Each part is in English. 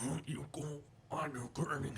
You go on your burning.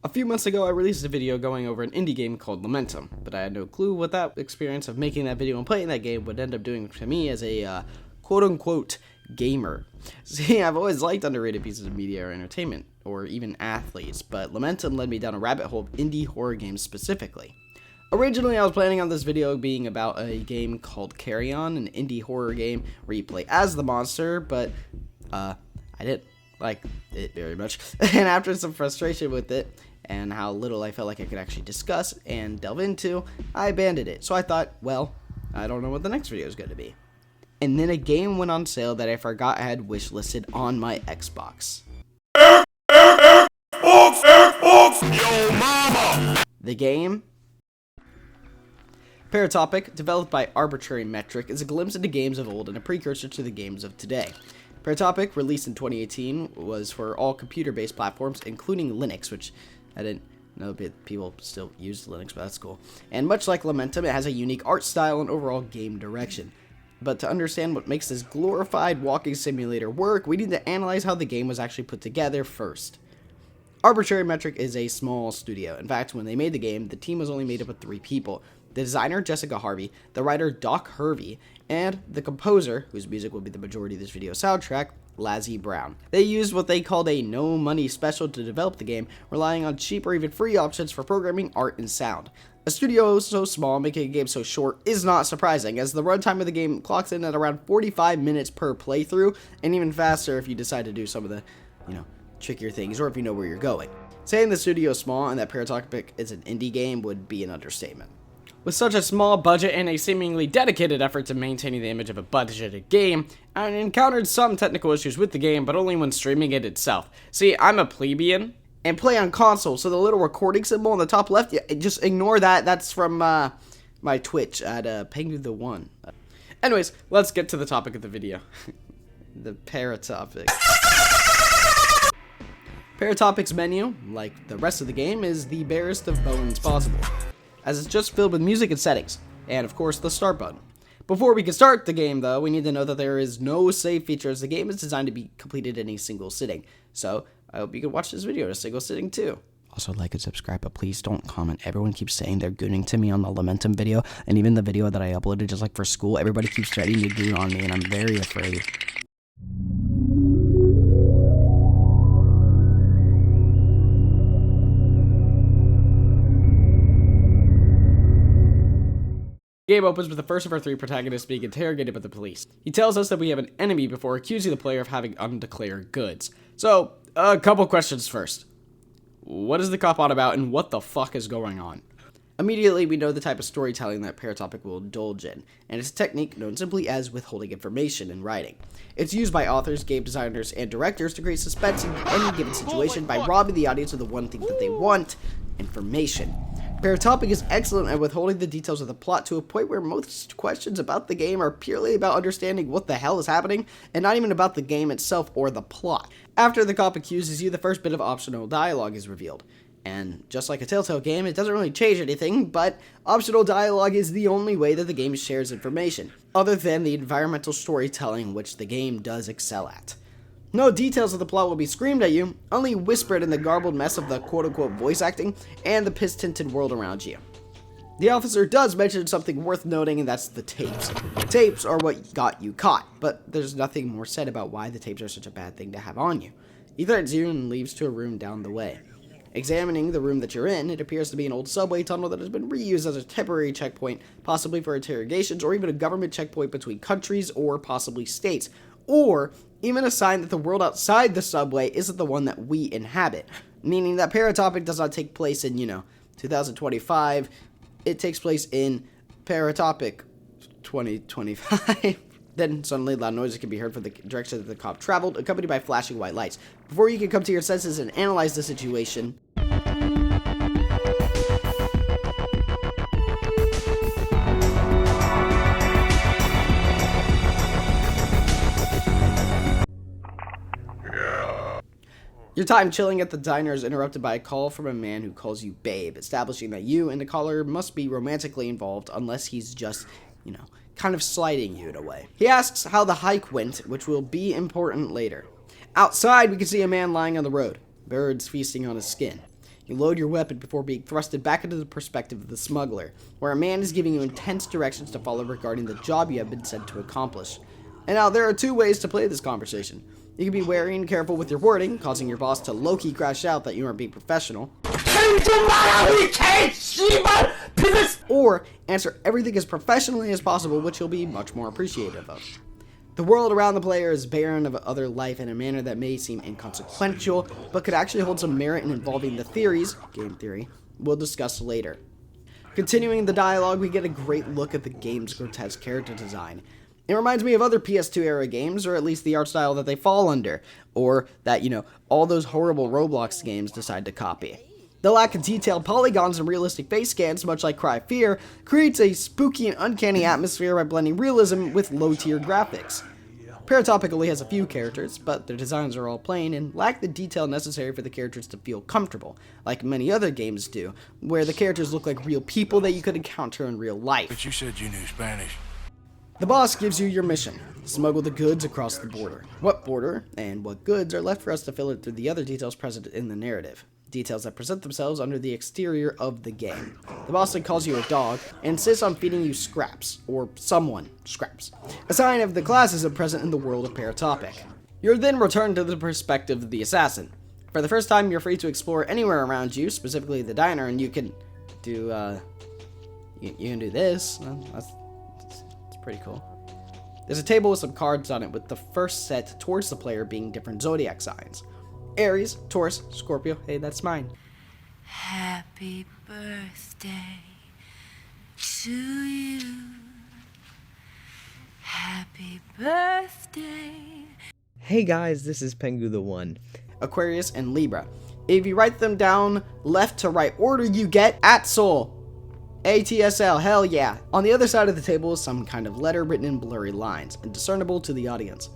A few months ago, I released a video going over an indie game called Lamentum, but I had no clue what that experience of making that video and playing that game would end up doing to me as a quote-unquote gamer. See, I've always liked underrated pieces of media or entertainment, or even athletes, but Lamentum led me down a rabbit hole of indie horror games specifically. Originally, I was planning on this video being about a game called Carry On, an indie horror game where you play as the monster, but I didn't like it very much. And after some frustration with it, and how little I felt like I could actually discuss and delve into, I abandoned it. So I thought, well, I don't know what the next video is going to be. And then a game went on sale that I forgot I had wishlisted on my Xbox. Yo, mama! The game? Paratopic, developed by Arbitrary Metric, is a glimpse into games of old and a precursor to the games of today. Paratopic, released in 2018, was for all computer-based platforms, including Linux, which I didn't know people still use Linux, but that's cool. And much like Lamentum, it has a unique art style and overall game direction. But to understand what makes this glorified walking simulator work, we need to analyze how the game was actually put together first. Arbitrary Metric is a small studio. In fact, when they made the game, the team was only made up of 3 people. The designer, Jessica Harvey, the writer, Doc Hervey, and the composer, whose music will be the majority of this video's soundtrack, Lazzie Brown. They used what they called a no-money special to develop the game, relying on cheap or even free options for programming, art, and sound. A studio so small making a game so short is not surprising, as the runtime of the game clocks in at around 45 minutes per playthrough, and even faster if you decide to do some of the, trickier things, or if you know where you're going. Saying the studio is small and that Paratopic is an indie game would be an understatement. With such a small budget and a seemingly dedicated effort to maintaining the image of a budgeted game, I encountered some technical issues with the game, but only when streaming it itself. See, I'm a plebeian and play on console, so the little recording symbol on the top left, just ignore that. That's from my Twitch at Pengu1. Anyways, let's get to the topic of the video. The Paratopic. Paratopic's menu, like the rest of the game, is the barest of bones possible, as it's just filled with music and settings, and of course the start button. Before we can start the game though, we need to know that there is no save feature, as the game is designed to be completed in a single sitting. So I hope you can watch this video in a single sitting too. Also, like and subscribe, but please don't comment. Everyone keeps saying they're gooning to me on the Lamentum video, and even the video that I uploaded just like for school, everybody keeps threatening to goon on me, and I'm very afraid. The game opens with the first of our 3 protagonists being interrogated by the police. He tells us that we have an enemy before accusing the player of having undeclared goods. So, a couple questions first. What is the cop on about, and what the fuck is going on? Immediately, we know the type of storytelling that Paratopic will indulge in, and it's a technique known simply as withholding information in writing. It's used by authors, game designers, and directors to create suspense in any given situation by robbing the audience of the one thing that they want: information. Paratopic is excellent at withholding the details of the plot to a point where most questions about the game are purely about understanding what the hell is happening, and not even about the game itself or the plot. After the cop accuses you, the first bit of optional dialogue is revealed. And just like a Telltale game, it doesn't really change anything, but optional dialogue is the only way that the game shares information, other than the environmental storytelling which the game does excel at. No details of the plot will be screamed at you, only whispered in the garbled mess of the quote-unquote voice acting and the piss-tinted world around you. The officer does mention something worth noting, and that's the tapes. Tapes are what got you caught, but there's nothing more said about why the tapes are such a bad thing to have on you. He threatens you and leaves to a room down the way. Examining the room that you're in, it appears to be an old subway tunnel that has been reused as a temporary checkpoint, possibly for interrogations, or even a government checkpoint between countries or possibly states, or even a sign that the world outside the subway isn't the one that we inhabit, meaning that Paratopic does not take place in, 2025, it takes place in Paratopic 2025. Then suddenly loud noises can be heard from the direction that the cop traveled, accompanied by flashing white lights. Before you can come to your senses and analyze the situation, your time chilling at the diner is interrupted by a call from a man who calls you babe, establishing that you and the caller must be romantically involved unless he's just, kind of sliding you in a way. He asks how the hike went, which will be important later. Outside, we can see a man lying on the road, birds feasting on his skin. You load your weapon before being thrusted back into the perspective of the smuggler, where a man is giving you intense directions to follow regarding the job you have been sent to accomplish. And now, there are two ways to play this conversation. You can be wary and careful with your wording, causing your boss to low-key crash out that you aren't being professional. Or answer everything as professionally as possible, which you'll be much more appreciative of. The world around the player is barren of other life in a manner that may seem inconsequential, but could actually hold some merit in involving the theories, game theory, we'll discuss later. Continuing the dialogue, we get a great look at the game's grotesque character design. It reminds me of other PS2 era games, or at least the art style that they fall under, or that, all those horrible Roblox games decide to copy. The lack of detailed polygons and realistic face scans, much like Cry Fear, creates a spooky and uncanny atmosphere by blending realism with low-tier graphics. Paratopic only has a few characters, but their designs are all plain and lack the detail necessary for the characters to feel comfortable, like many other games do, where the characters look like real people that you could encounter in real life. But you said you knew Spanish. The boss gives you your mission: smuggle the goods across the border. What border and what goods are left for us to fill in through the other details present in the narrative. Details that present themselves under the exterior of the game. The boss then calls you a dog and insists on feeding you scraps, or someone scraps, a sign of the classism present in the world of Paratopic. You're then returned to the perspective of the assassin. For the first time, you're free to explore anywhere around you, specifically the diner, and you can do, you can do this. That's pretty cool. There's a table with some cards on it, with the first set towards the player being different zodiac signs. Aries, Taurus, Scorpio, hey, that's mine. Happy birthday to you. Happy birthday. Hey guys, this is Pengu the One. Aquarius and Libra. If you write them down left to right order, you get ATSOL. ATSL, hell yeah. On the other side of the table is some kind of letter written in blurry lines, indiscernible to the audience.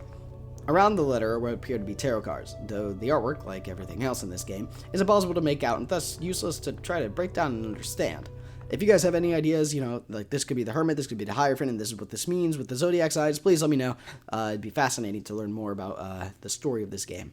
Around the letter are what appear to be tarot cards, though the artwork, like everything else in this game, is impossible to make out and thus useless to try to break down and understand. If you guys have any ideas, like this could be the Hermit, this could be the Hierophant, and this is what this means with the zodiac signs, please let me know. It'd be fascinating to learn more about the story of this game.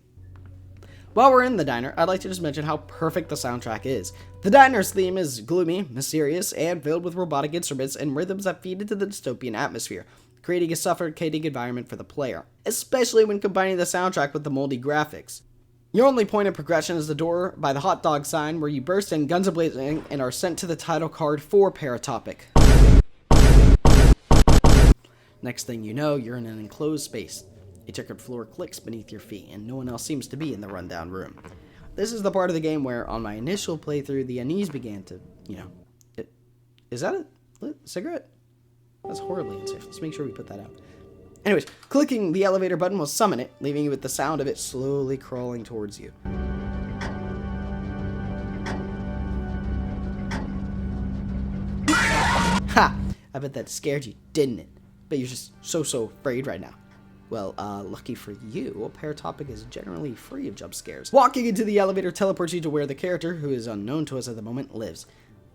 While we're in the diner, I'd like to just mention how perfect the soundtrack is. The diner's theme is gloomy, mysterious, and filled with robotic instruments and rhythms that feed into the dystopian atmosphere, creating a suffocating environment for the player, especially when combining the soundtrack with the moldy graphics. Your only point of progression is the door by the hot dog sign, where you burst in guns a-blazing and are sent to the title card for Paratopic. Next thing you know, you're in an enclosed space. A checkered floor clicks beneath your feet, and no one else seems to be in the rundown room. This is the part of the game where, on my initial playthrough, the unease began to, is that a cigarette? That's horribly unsafe. Let's make sure we put that out. Anyways, clicking the elevator button will summon it, leaving you with the sound of it slowly crawling towards you. Ha! I bet that scared you, didn't it? But you're just so afraid right now. Well, lucky for you, Paratopic is generally free of jump scares. Walking into the elevator teleports you to where the character, who is unknown to us at the moment, lives.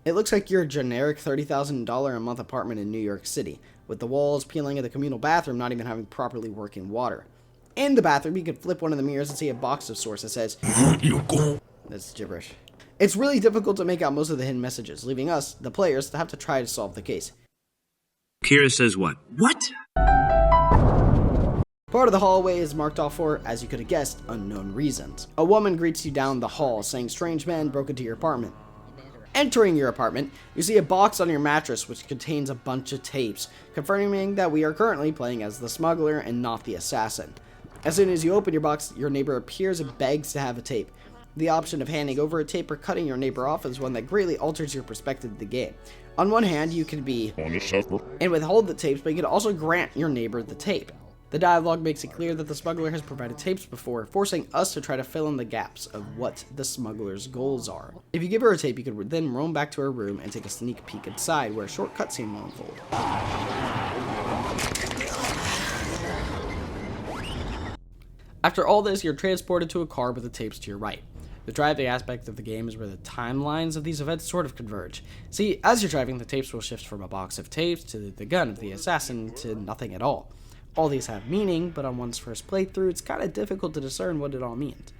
It looks like your generic $30,000 a month apartment in New York City, with the walls peeling and the communal bathroom not even having properly working water. In the bathroom, you can flip one of the mirrors and see a box of sorts that says, that's gibberish. It's really difficult to make out most of the hidden messages, leaving us, the players, to have to try to solve the case. Kira says what? What? Part of the hallway is marked off for, as you could have guessed, unknown reasons. A woman greets you down the hall, saying strange men broke into your apartment. Entering your apartment, you see a box on your mattress which contains a bunch of tapes, confirming that we are currently playing as the smuggler and not the assassin. As soon as you open your box, your neighbor appears and begs to have a tape. The option of handing over a tape or cutting your neighbor off is one that greatly alters your perspective of the game. On one hand, you can be and withhold the tapes, but you can also grant your neighbor the tape. The dialogue makes it clear that the smuggler has provided tapes before, forcing us to try to fill in the gaps of what the smuggler's goals are. If you give her a tape, you could then roam back to her room and take a sneak peek inside, where a short cutscene will unfold. After all this, you're transported to a car with the tapes to your right. The driving aspect of the game is where the timelines of these events sort of converge. See, as you're driving, the tapes will shift from a box of tapes to the gun of the assassin to nothing at all. All these have meaning, but on one's first playthrough, it's kind of difficult to discern what it all means.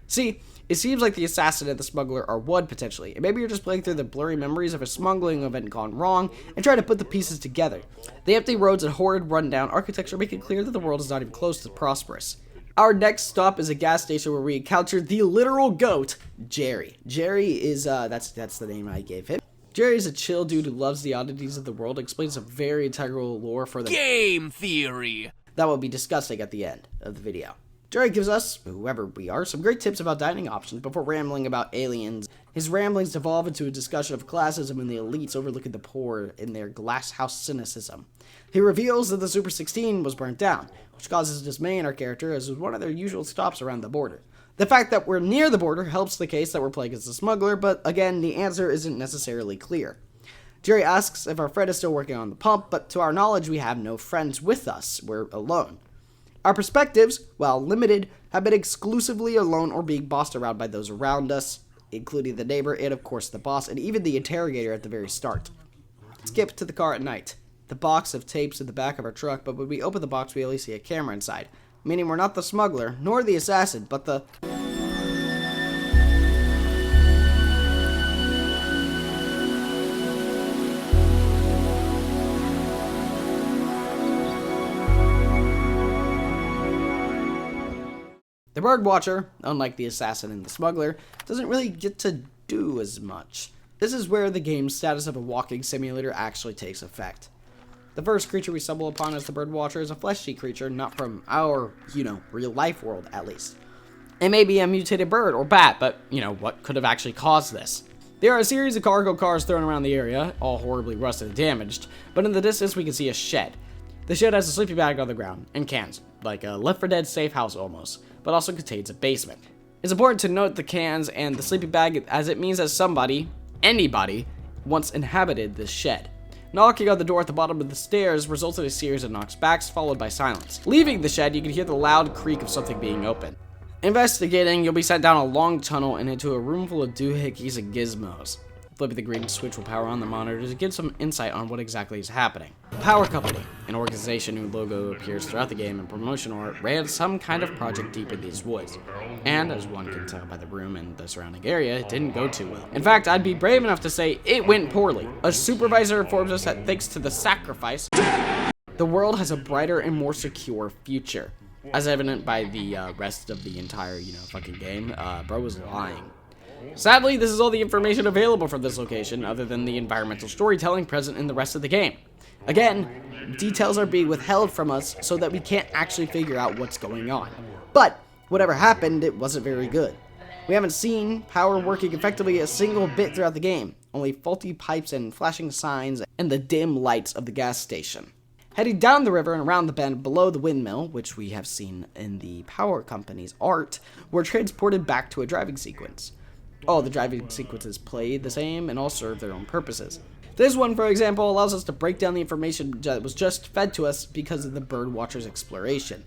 See, it seems like the assassin and the smuggler are one potentially, and maybe you're just playing through the blurry memories of a smuggling event gone wrong and trying to put the pieces together. The empty roads and horrid rundown architecture make it clear that the world is not even close to prosperous. Our next stop is a gas station where we encounter the literal goat, Jerry. Jerry is, that's the name I gave him. Jerry is a chill dude who loves the oddities of the world and explains some very integral lore for the Game theory. that will be discussing at the end of the video. Jerry gives us, whoever we are, some great tips about dining options before rambling about aliens. His ramblings devolve into a discussion of classism and the elites overlooking the poor in their glasshouse cynicism. He reveals that the Super 16 was burnt down, which causes dismay in our character as it was one of their usual stops around the border. The fact that we're near the border helps the case that we're playing as a smuggler, but again, the answer isn't necessarily clear. Jerry asks if our friend is still working on the pump, but to our knowledge, we have no friends with us. We're alone. Our perspectives, while limited, have been exclusively alone or being bossed around by those around us, including the neighbor and, of course, the boss, and even the interrogator at the very start. Skip to the car at night. The box of tapes in the back of our truck, but when we open the box, we only see a camera inside, meaning we're not the smuggler, nor the assassin, but the... The bird watcher, unlike the assassin and the smuggler, doesn't really get to do as much. This is where the game's status of a walking simulator actually takes effect. The first creature we stumble upon as the bird watcher is a fleshy creature, not from our, real life world at least. It may be a mutated bird or bat, but, what could have actually caused this? There are a series of cargo cars thrown around the area, all horribly rusted and damaged, but in the distance we can see a shed. The shed has a sleeping bag on the ground, and cans, like a Left 4 Dead safe house almost, but also contains a basement. It's important to note the cans and the sleeping bag as it means that somebody, anybody, once inhabited this shed. Knocking on the door at the bottom of the stairs results in a series of knocks backs, followed by silence. Leaving the shed, you can hear the loud creak of something being opened. Investigating, you'll be sent down a long tunnel and into a room full of doohickeys and gizmos. Flipping the green switch will power on the monitors to give some insight on what exactly is happening. Power Company, an organization whose logo appears throughout the game and promotional art, ran some kind of project deep in these woods. And, as one can tell by the room and the surrounding area, it didn't go too well. In fact, I'd be brave enough to say it went poorly. A supervisor informs us that thanks to the sacrifice, the world has a brighter and more secure future. As evident by the rest of the entire, fucking game, bro was lying. Sadly, this is all the information available from this location, other than the environmental storytelling present in the rest of the game. Again, details are being withheld from us so that we can't actually figure out what's going on. But, whatever happened, it wasn't very good. We haven't seen power working effectively a single bit throughout the game, only faulty pipes and flashing signs and the dim lights of the gas station. Heading down the river and around the bend below the windmill, which we have seen in the power company's art, we're transported back to a driving sequence. All the driving sequences play the same and all serve their own purposes. This one, for example, allows us to break down the information that was just fed to us because of the Birdwatcher's exploration.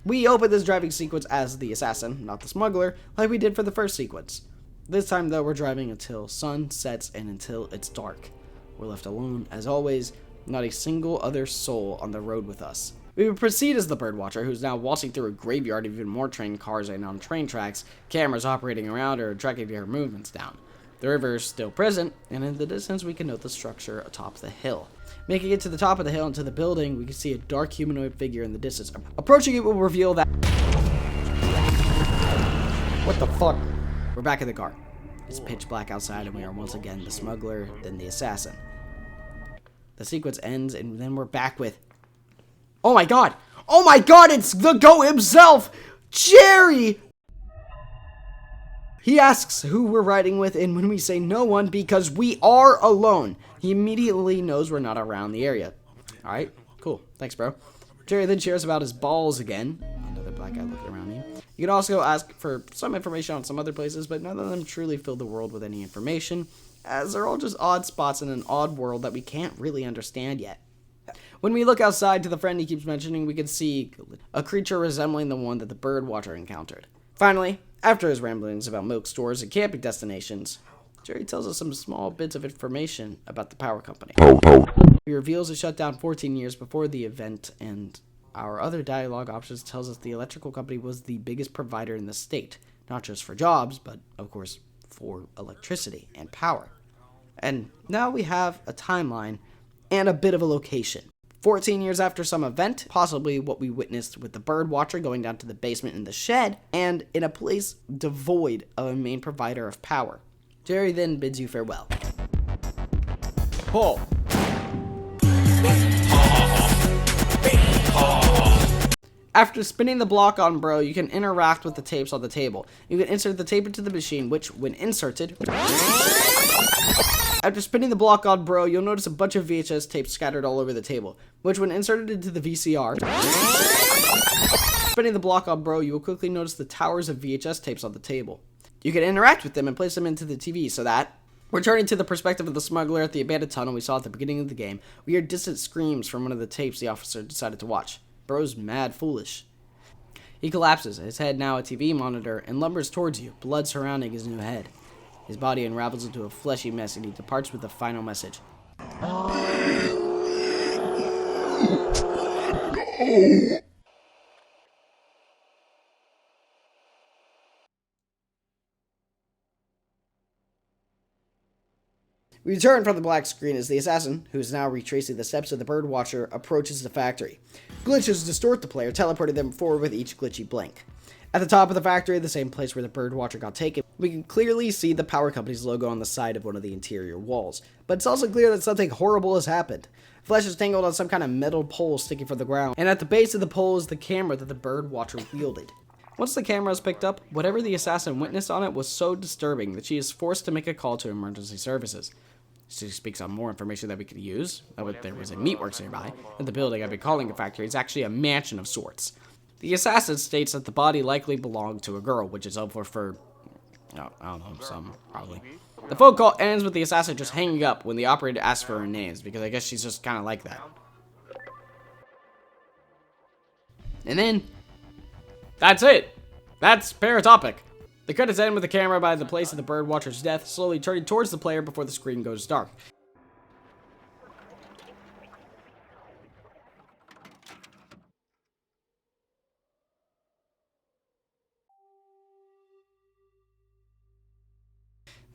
We open this driving sequence as the assassin, not the smuggler, like we did for the first sequence. This time, though, we're driving until sun sets and until it's dark. We're left alone, as always, not a single other soul on the road with us. We would proceed as the Birdwatcher, who's now waltzing through a graveyard of even more train cars and on train tracks, cameras operating around her, tracking her movements down. The river is still present, and in the distance we can note the structure atop the hill. Making it to the top of the hill and to the building, we can see a dark humanoid figure in the distance. Approaching it will reveal that... What the fuck? We're back in the car. It's pitch black outside, and we are once again the smuggler, then the assassin. The sequence ends, and then we're back with... Oh my god! Oh my god, it's the GOAT himself! Jerry! He asks who we're riding with, and when we say no one, because we are alone, he immediately knows we're not around the area. Alright, cool. Thanks, bro. Jerry then shares about his balls again. Another black guy looking around you. You can also ask for some information on some other places, but none of them truly fill the world with any information, as they're all just odd spots in an odd world that we can't really understand yet. When we look outside to the friend he keeps mentioning, we can see a creature resembling the one that the Birdwatcher encountered. Finally, after his ramblings about milk stores and camping destinations, Jerry tells us some small bits of information about the power company. He reveals it shut down 14 years before the event, and our other dialogue options tells us the electrical company was the biggest provider in the state, not just for jobs, but of course for electricity and power. And now we have a timeline and a bit of a location. 14 years after some event, possibly what we witnessed with the Birdwatcher going down to the basement in the shed, and in a place devoid of a main provider of power. Jerry then bids you farewell. Pull. After spinning the block on bro, you can interact with the tapes on the table. You can insert the tape into the machine, which, when inserted... After spinning the block on bro, you'll notice a bunch of VHS tapes scattered all over the table, which when inserted into the VCR... Spinning the block on bro, you will quickly notice the towers of VHS tapes on the table. You can interact with them and place them into the TV so that, returning to the perspective of the smuggler at the abandoned tunnel we saw at the beginning of the game, we hear distant screams from one of the tapes the officer decided to watch. Bro's mad foolish. He collapses, his head now a TV monitor, and lumbers towards you, blood surrounding his new head. His body unravels into a fleshy mess, and he departs with the final message. We return from the black screen as the assassin, who is now retracing the steps of the Birdwatcher, approaches the factory. Glitches distort the player, teleporting them forward with each glitchy blink. At the top of the factory, the same place where the Birdwatcher got taken, we can clearly see the power company's logo on the side of one of the interior walls. But it's also clear that something horrible has happened. Flesh is tangled on some kind of metal pole sticking from the ground, and at the base of the pole is the camera that the Birdwatcher wielded. Once the camera is picked up, whatever the assassin witnessed on it was so disturbing that she is forced to make a call to emergency services. She speaks on more information that we could use, that there was a meatworks nearby, and the building I've been calling a factory is actually a mansion of sorts. The assassin states that the body likely belonged to a girl, which is over for, I don't know, some, probably. The phone call ends with the assassin just hanging up when the operator asks for her names, because I guess she's just kind of like that. And then, that's it. That's Paratopic. The credits end with the camera by the place of the Birdwatcher's death, slowly turning towards the player before the screen goes dark.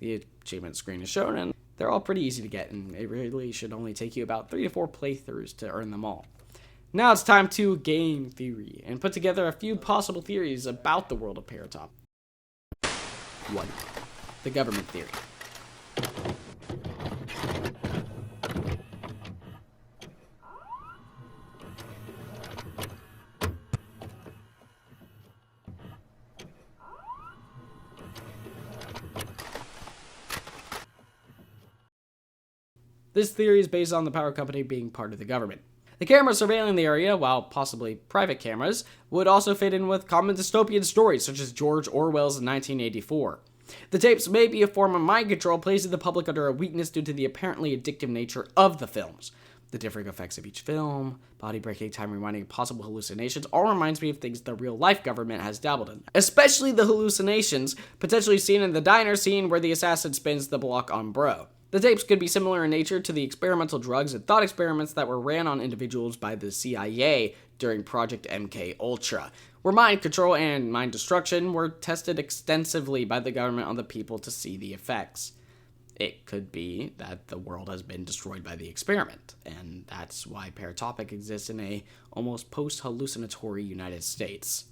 The achievement screen is shown, and they're all pretty easy to get, and it really should only take you about 3 to 4 playthroughs to earn them all. Now it's time to game theory, and put together a few possible theories about the world of Paratopic. 1. The government theory. This theory is based on the power company being part of the government. The cameras surveilling the area, while possibly private cameras, would also fit in with common dystopian stories such as George Orwell's 1984. The tapes may be a form of mind control, placing the public under a weakness due to the apparently addictive nature of the films. The differing effects of each film, body breaking, time rewinding, possible hallucinations, all reminds me of things the real-life government has dabbled in. Especially the hallucinations, potentially seen in the diner scene where the assassin spins the block on Bro. The tapes could be similar in nature to the experimental drugs and thought experiments that were ran on individuals by the CIA during Project MK Ultra, where mind control and mind destruction were tested extensively by the government on the people to see the effects. It could be that the world has been destroyed by the experiment, and that's why Paratopic exists in a almost post-hallucinatory United States.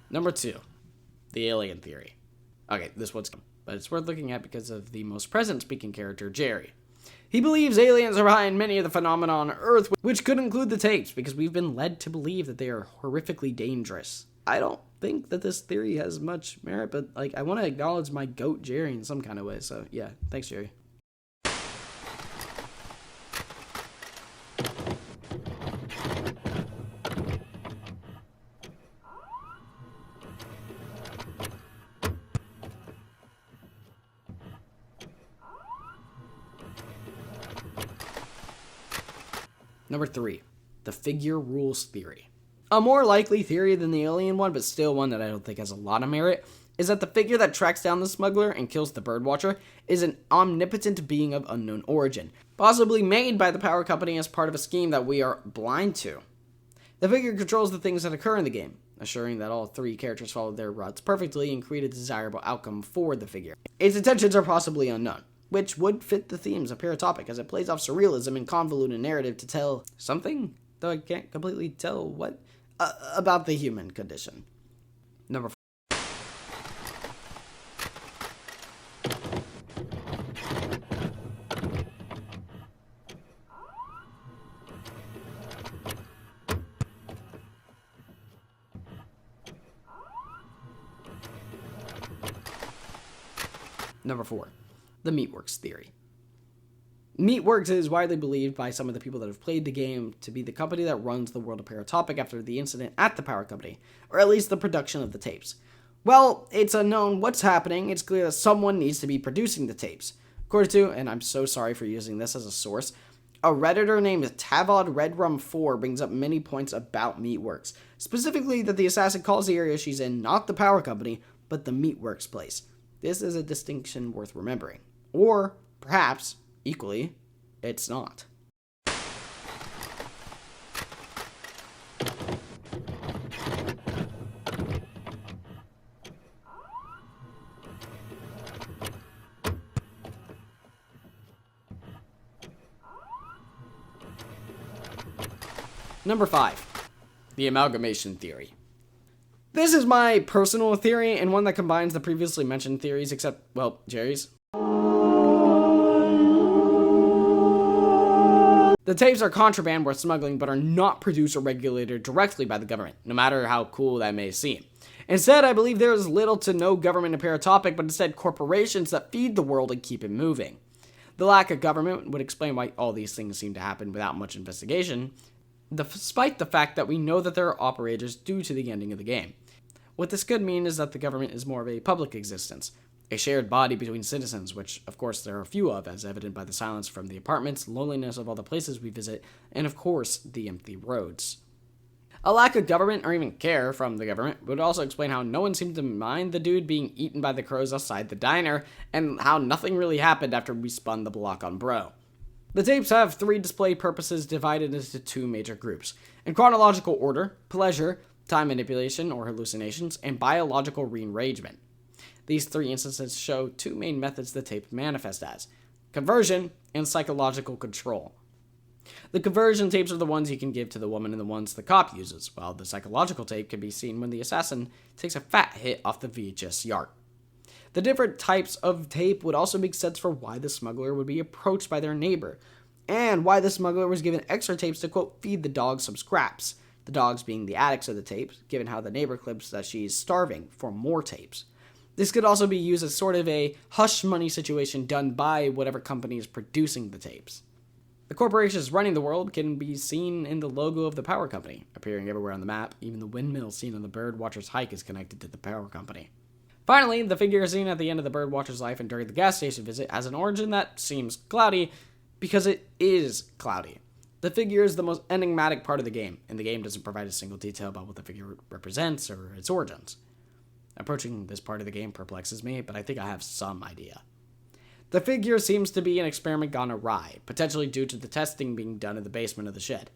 Number 2. The alien theory. Okay, this one's but it's worth looking at because of the most present-speaking character, Jerry. He believes aliens are behind many of the phenomena on Earth, which could include the tapes, because we've been led to believe that they are horrifically dangerous. I don't think that this theory has much merit, but I want to acknowledge my goat Jerry in some kind of way, so yeah, thanks Jerry. Number 3, the figure rules theory. A more likely theory than the alien one, but still one that I don't think has a lot of merit, is that the figure that tracks down the smuggler and kills the birdwatcher is an omnipotent being of unknown origin, possibly made by the power company as part of a scheme that we are blind to. The figure controls the things that occur in the game, assuring that all 3 characters follow their routes perfectly and create a desirable outcome for the figure. Its intentions are possibly unknown, which would fit the themes of Paratopic, as it plays off surrealism and convoluted narrative to tell something, though I can't completely tell what, about the human condition. Number 4. Number 4. The Meatworks theory. Meatworks is widely believed by some of the people that have played the game to be the company that runs the world of Paratopic after the incident at the power company, or at least the production of the tapes. Well, it's unknown what's happening. It's clear that someone needs to be producing the tapes. According to, and I'm so sorry for using this as a source, a Redditor named Tavod Redrum4 brings up many points about Meatworks, specifically that the assassin calls the area she's in not the power company, but the Meatworks place. This is a distinction worth remembering. Or, perhaps, equally, it's not. Number 5. The amalgamation theory. This is my personal theory, and one that combines the previously mentioned theories, except, well, Jerry's. The tapes are contraband worth smuggling, but are not produced or regulated directly by the government, no matter how cool that may seem. Instead, I believe there is little to no government in Paratopic, but instead corporations that feed the world and keep it moving. The lack of government would explain why all these things seem to happen without much investigation, despite the fact that we know that there are operators due to the ending of the game. What this could mean is that the government is more of a public existence, a shared body between citizens, which of course there are few of, as evident by the silence from the apartments, loneliness of all the places we visit, and of course, the empty roads. A lack of government or even care from the government would also explain how no one seemed to mind the dude being eaten by the crows outside the diner, and how nothing really happened after we spun the block on Bro. The tapes have 3 display purposes divided into 2 major groups. In chronological order, pleasure, time manipulation or hallucinations, and biological re-enragement. These 3 instances show 2 main methods the tape manifest as: conversion and psychological control. The conversion tapes are the ones you can give to the woman and the ones the cop uses, while the psychological tape can be seen when the assassin takes a fat hit off the VHS yard. The different types of tape would also make sense for why the smuggler would be approached by their neighbor, and why the smuggler was given extra tapes to, quote, feed the dog some scraps. the dogs being the addicts of the tapes, given how the neighbor claims that she's starving for more tapes. This could also be used as sort of a hush money situation done by whatever company is producing the tapes. The corporations running the world can be seen in the logo of the power company, appearing everywhere on the map. Even the windmill seen on the Birdwatcher's hike is connected to the power company. Finally, the figure seen at the end of the Birdwatcher's life and during the gas station visit has an origin that seems cloudy because it is cloudy. The figure is the most enigmatic part of the game, and the game doesn't provide a single detail about what the figure represents or its origins. Approaching this part of the game perplexes me, but I think I have some idea. The figure seems to be an experiment gone awry, potentially due to the testing being done in the basement of the shed.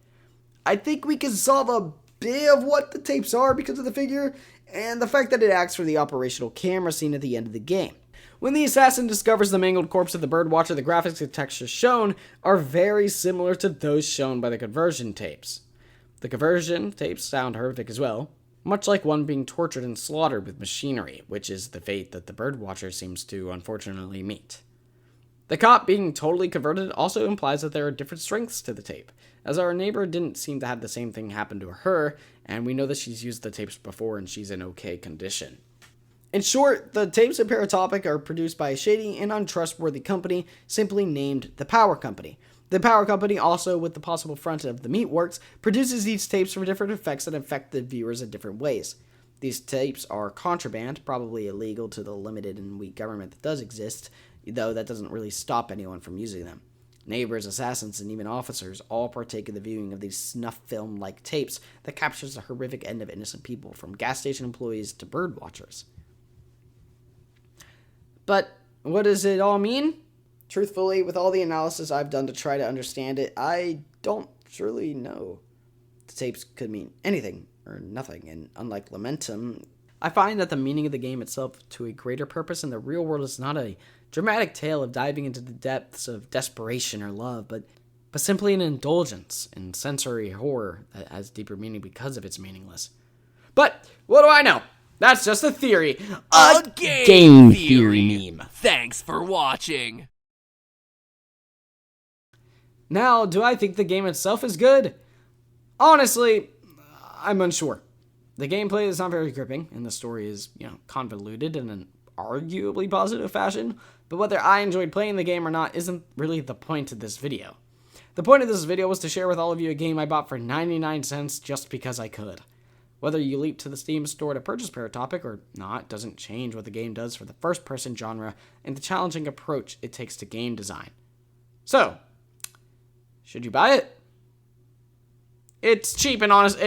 I think we can solve a bit of what the tapes are because of the figure, and the fact that it acts for the operational camera scene at the end of the game. When the assassin discovers the mangled corpse of the Birdwatcher, the graphics and textures shown are very similar to those shown by the conversion tapes. The conversion tapes sound horrific as well, much like one being tortured and slaughtered with machinery, which is the fate that the Birdwatcher seems to unfortunately meet. The cop being totally converted also implies that there are different strengths to the tape, as our neighbor didn't seem to have the same thing happen to her, and we know that she's used the tapes before and she's in okay condition. In short, the tapes of Paratopic are produced by a shady and untrustworthy company simply named the Power Company. The Power Company, also with the possible front of the Meatworks, produces these tapes for different effects that affect the viewers in different ways. These tapes are contraband, probably illegal to the limited and weak government that does exist, though that doesn't really stop anyone from using them. Neighbors, assassins, and even officers all partake in the viewing of these snuff film-like tapes that captures the horrific end of innocent people, from gas station employees to birdwatchers. But what does it all mean? Truthfully, with all the analysis I've done to try to understand it, I don't truly know. The tapes could mean anything or nothing, and unlike Lamentum, I find that the meaning of the game itself to a greater purpose in the real world is not a dramatic tale of diving into the depths of desperation or love, but simply an indulgence in sensory horror that has deeper meaning because of its meaningless. But what do I know? That's just a theory. A game theory meme. Thanks for watching. Now, do I think the game itself is good? Honestly, I'm unsure. The gameplay is not very gripping, and the story is, convoluted in an arguably positive fashion, but whether I enjoyed playing the game or not isn't really the point of this video. The point of this video was to share with all of you a game I bought for 99 cents just because I could. Whether you leap to the Steam store to purchase Paratopic or not doesn't change what the game does for the first-person genre and the challenging approach it takes to game design. So, should you buy it? It's cheap and honest.